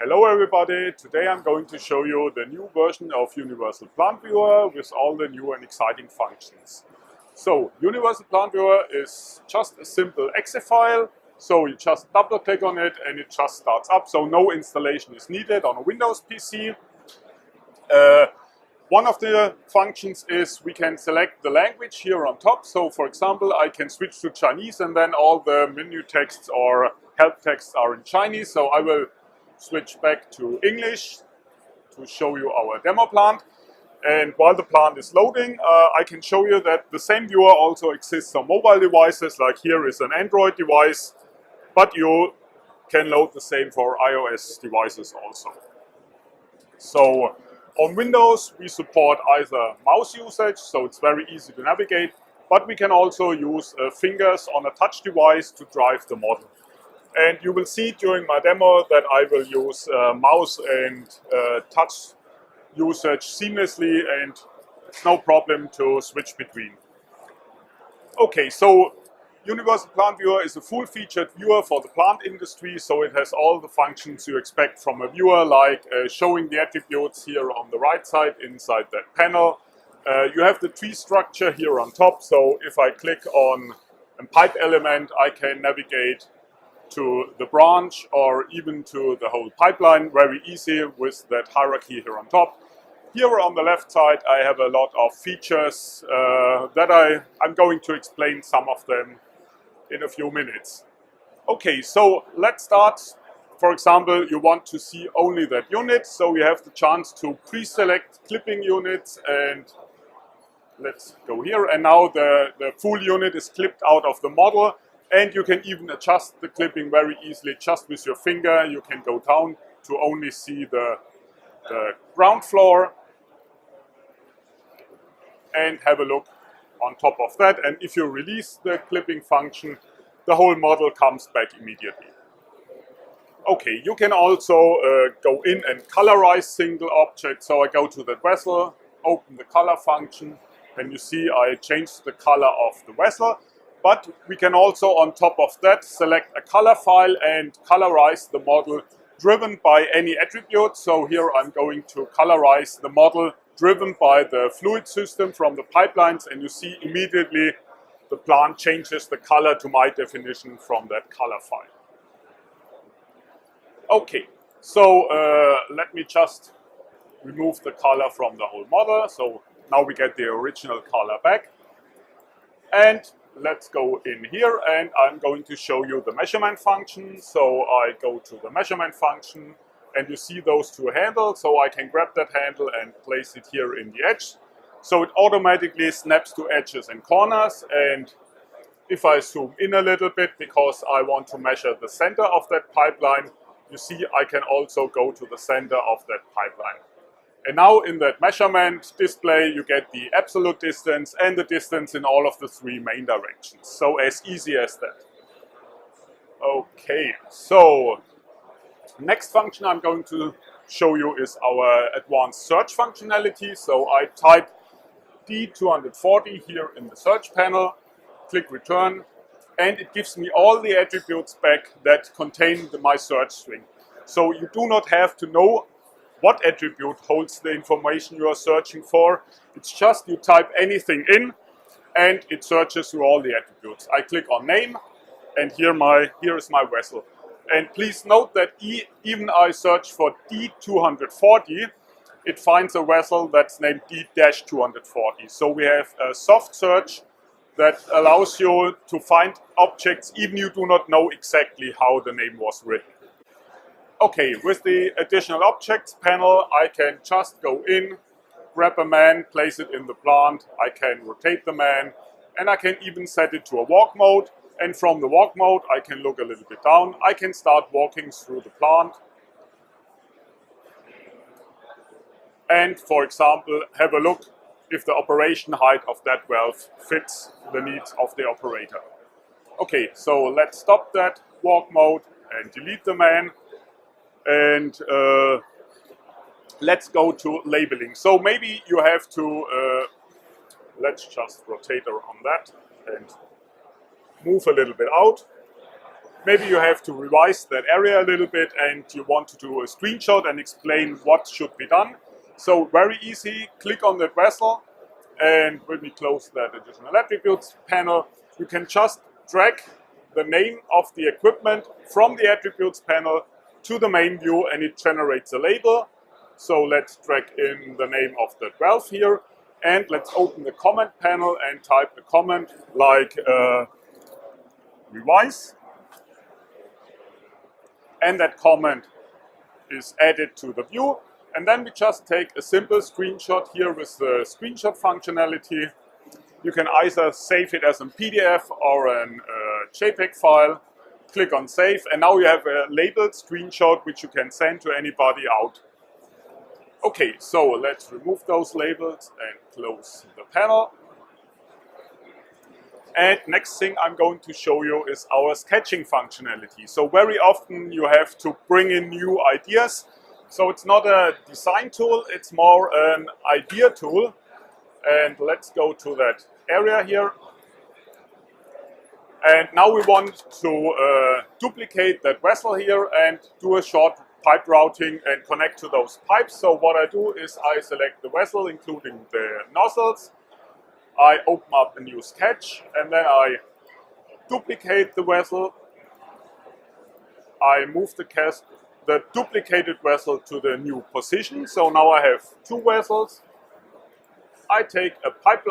Hello everybody, today I'm going to show you the new version of UniversalPlantViewer with all the new and exciting functions. So UniversalPlantViewer is just a simple exe file, so you just double click on it and it just starts up, so no installation is needed on a Windows PC. One of the functions is we can select the language here on top, so for example I can switch to Chinese and then all the menu texts or help texts are in Chinese, so I will switch back to English to show you our demo plant. And while the plant is loading, I can show you that the same viewer also exists on mobile devices, like here is an Android device, but you can load the same for iOS devices also. So on Windows we support either mouse usage, so it's very easy to navigate, but we can also use fingers on a touch device to drive the model. And you will see during my demo that I will use mouse and touch usage seamlessly, and it's no problem to switch between. Okay, so UniversalPlantViewer is a full-featured viewer for the plant industry, so it has all the functions you expect from a viewer, like showing the attributes here on the right side inside that panel. You have the tree structure here on top, so if I click on a pipe element, I can navigate to the branch or even to the whole pipeline very easy with that hierarchy here on top. Here on the left side I have a lot of features that I'm going to explain some of them in a few minutes. Okay, so let's start. For example, you want to see only that unit, so you have the chance to pre-select clipping units, and let's go here, and now the full unit is clipped out of the model. And you can even adjust the clipping very easily just with your finger. You can go down to only see the ground floor and have a look on top of that. And if you release the clipping function, the whole model comes back immediately. Okay, you can also go in and colorize single objects. So I go to the vessel, open the color function, and you see I changed the color of the vessel. But we can also, on top of that, select a color file and colorize the model driven by any attribute. So here I'm going to colorize the model driven by the fluid system from the pipelines, and you see immediately the plant changes the color to my definition from that color file. Okay, so let me just remove the color from the whole model. So now we get the original color back. And let's go in here, and I'm going to show you the measurement function. So I go to the measurement function, and you see those two handles. So I can grab that handle and place it here in the edge. So it automatically snaps to edges and corners. And if I zoom in a little bit, because I want to measure the center of that pipeline, you see I can also go to the center of that pipeline. And now in that measurement display, you get the absolute distance and the distance in all of the three main directions. So as easy as that. Okay, so next function I'm going to show you is our advanced search functionality. So I type D240 here in the search panel, click return, and it gives me all the attributes back that contain my search string. So you do not have to know what attribute holds the information you are searching for. It's just you type anything in and it searches through all the attributes. I click on name, and here is my vessel. And please note that even I search for D240, it finds a vessel that's named D-240. So we have a soft search that allows you to find objects even you do not know exactly how the name was written. Okay, with the additional objects panel, I can just go in, grab a man, place it in the plant, I can rotate the man, and I can even set it to a walk mode. And from the walk mode, I can look a little bit down. I can start walking through the plant. And for example, have a look if the operation height of that valve fits the needs of the operator. Okay, so let's stop that walk mode and delete the man. And let's go to labeling. So maybe you have to, let's just rotate around that and move a little bit out. maybe you have to revise that area a little bit and you want to do a screenshot and explain what should be done. So very easy, click on that vessel, and when we close that additional attributes panel, you can just drag the name of the equipment from the attributes panel to the main view and it generates a label. So let's drag in the name of that valve here, and let's open the comment panel and type a comment like revise, and that comment is added to the view. And then we just take a simple screenshot here with the screenshot functionality. You can either save it as a PDF or a JPEG file. Click on save, and now you have a labeled screenshot which you can send to anybody out. Okay, so let's remove those labels and close the panel. And next thing I'm going to show you is our sketching functionality. So very often you have to bring in new ideas. So it's not a design tool, it's more an idea tool. And let's go to that area here. And now we want to duplicate that vessel here and do a short pipe routing and connect to those pipes. So what I do is I select the vessel, including the nozzles. I open up a new sketch, and then I duplicate the vessel. I move the duplicated vessel to the new position. So now I have two vessels. I take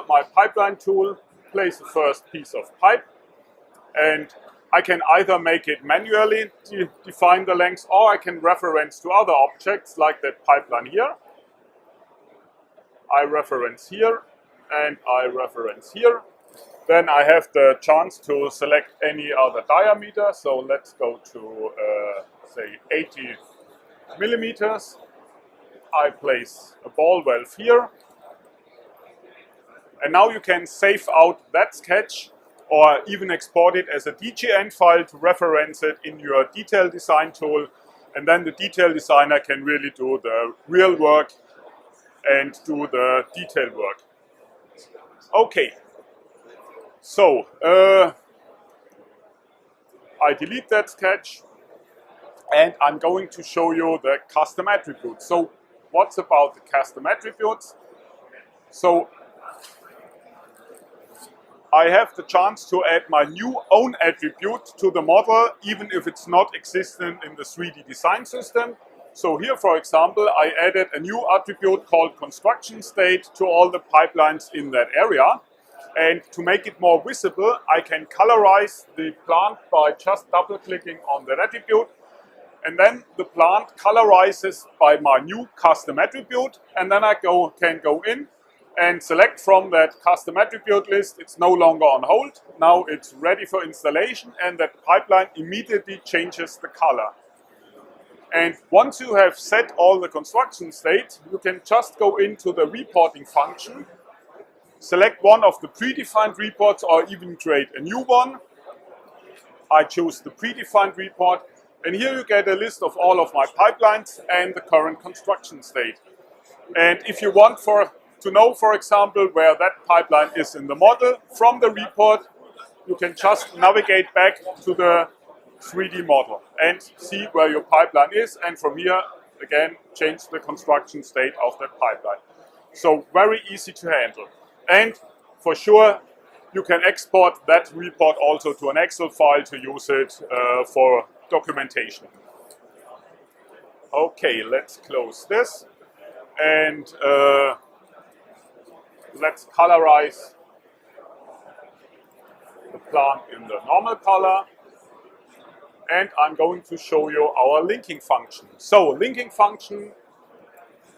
my pipeline tool, place the first piece of pipe, and I can either make it manually to define the length, or I can reference to other objects like that pipeline here. I reference here and I reference here. Then I have the chance to select any other diameter. So let's go to say 80 millimeters. I place a ball valve here. And now you can save out that sketch or even export it as a DGN file to reference it in your detail design tool. And then the detail designer can really do the real work and do the detail work. Okay, so I delete that sketch and I'm going to show you the custom attributes. So what's about the custom attributes? So I have the chance to add my new own attribute to the model, even if it's not existent in the 3D design system. So here, for example, I added a new attribute called construction state to all the pipelines in that area. And to make it more visible, I can colorize the plant by just double-clicking on that attribute. And then the plant colorizes by my new custom attribute. And then I can go in and select from that custom attribute list. It's no longer on hold. Now it's ready for installation, and that pipeline immediately changes the color. And once you have set all the construction state, you can just go into the reporting function, select one of the predefined reports or even create a new one. I choose the predefined report, and here you get a list of all of my pipelines and the current construction state. And if you want to know, for example, where that pipeline is in the model, from the report, you can just navigate back to the 3D model and see where your pipeline is, and from here, again, change the construction state of that pipeline. So very easy to handle. And for sure, you can export that report also to an Excel file to use it for documentation. Okay, let's close this. And let's colorize the plant in the normal color. And I'm going to show you our linking function. So, linking function,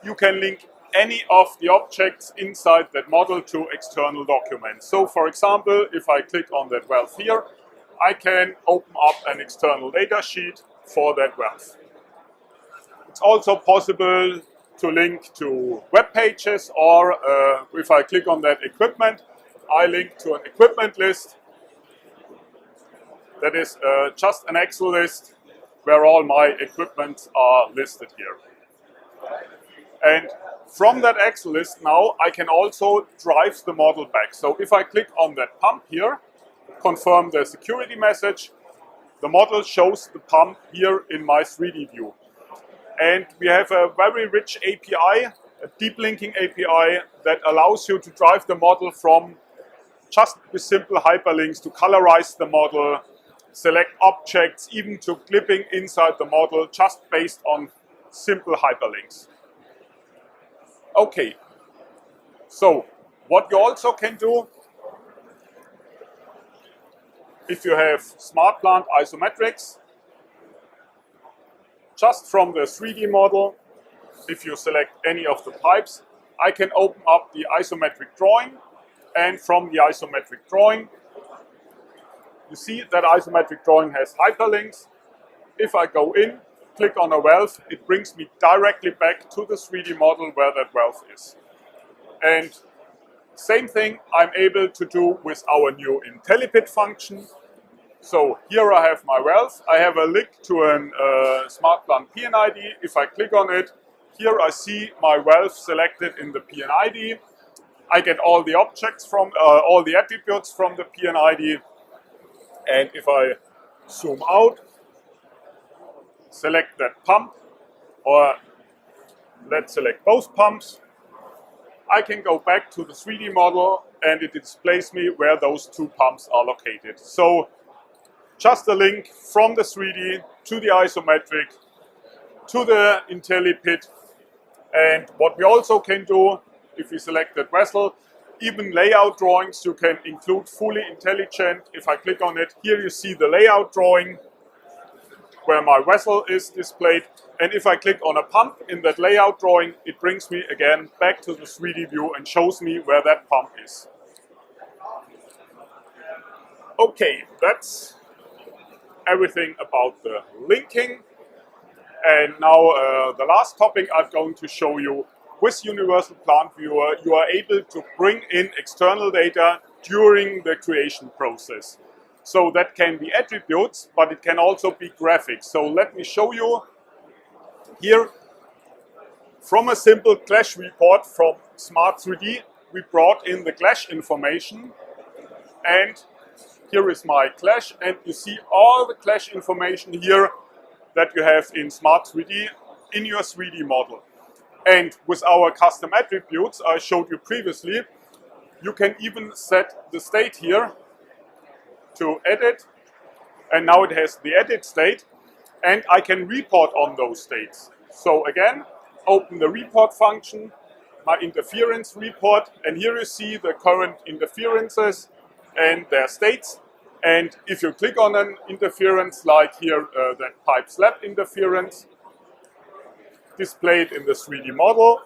you can link any of the objects inside that model to external documents. So, for example, if I click on that valve here, I can open up an external data sheet for that valve. It's also possible to link to web pages, or if I click on that equipment, I link to an equipment list. That is just an Excel list where all my equipment are listed here. And from that Excel list now, I can also drive the model back. So if I click on that pump here, confirm the security message, the model shows the pump here in my 3D view. And we have a very rich API, a deep linking API that allows you to drive the model from just with simple hyperlinks to colorize the model, select objects, even to clipping inside the model just based on simple hyperlinks. Okay, so what you also can do, if you have Smart Plant isometrics, just from the 3D model, if you select any of the pipes, I can open up the isometric drawing, and from the isometric drawing, you see that isometric drawing has hyperlinks. If I go in, click on a valve, it brings me directly back to the 3D model where that valve is. And same thing I'm able to do with our new IntelliPit function. So here I have my valve. I have a link to a Smart Plant P&ID. If I click on it, here I see my valve selected in the P&ID. I get all the objects from, all the attributes from the P&ID. And if I zoom out, select that pump, or let's select both pumps, I can go back to the 3D model and it displays me where those two pumps are located. So just a link from the 3D to the isometric to the IntelliPit. And what we also can do, if we select that vessel, even layout drawings you can include fully intelligent. If I click on it, here you see the layout drawing where my vessel is displayed. And if I click on a pump in that layout drawing, it brings me again back to the 3D view and shows me where that pump is. Okay, that's everything about the linking. And now the last topic I'm going to show you. With UniversalPlantViewer, you are able to bring in external data during the creation process. So that can be attributes, but it can also be graphics. So let me show you here. From a simple clash report from Smart 3D, we brought in the clash information. And here is my clash, and you see all the clash information here that you have in Smart 3D in your 3D model. And with our custom attributes I showed you previously, you can even set the state here to edit, and now it has the edit state, and I can report on those states. So again, open the report function, my interference report, and here you see the current interferences and their states. And if you click on an interference, like here that pipe slab interference, displayed in the 3D model,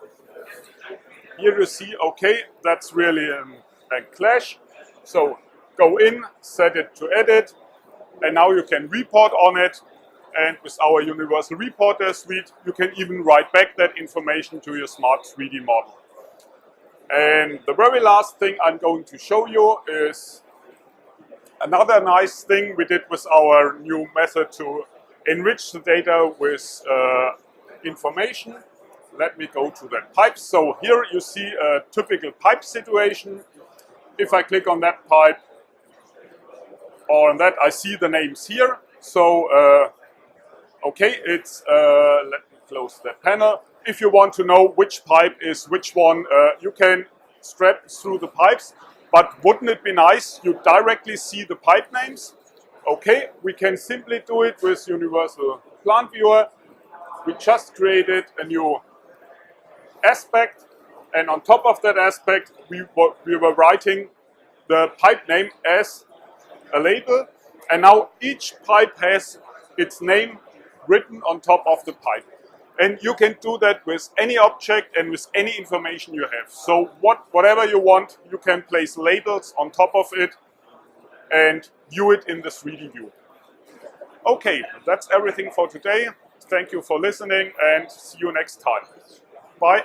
here you see, okay, that's really a clash. So go in, set it to edit, and now you can report on it. And with our Universal Reporter suite, you can even write back that information to your Smart 3D model. And the very last thing I'm going to show you is another nice thing we did with our new method to enrich the data with information. Let me go to that pipe. So here you see a typical pipe situation. If I click on that pipe, or on that, I see the names here. So, okay, it's, let me close that panel. If you want to know which pipe is which one, you can strap through the pipes. But wouldn't it be nice you directly see the pipe names? Okay, we can simply do it with UniversalPlantViewer. We just created a new aspect, and on top of that aspect, we were writing the pipe name as a label, and now each pipe has its name written on top of the pipe. And you can do that with any object and with any information you have. So whatever you want, you can place labels on top of it and view it in the 3D view. Okay, that's everything for today. Thank you for listening and see you next time. Bye.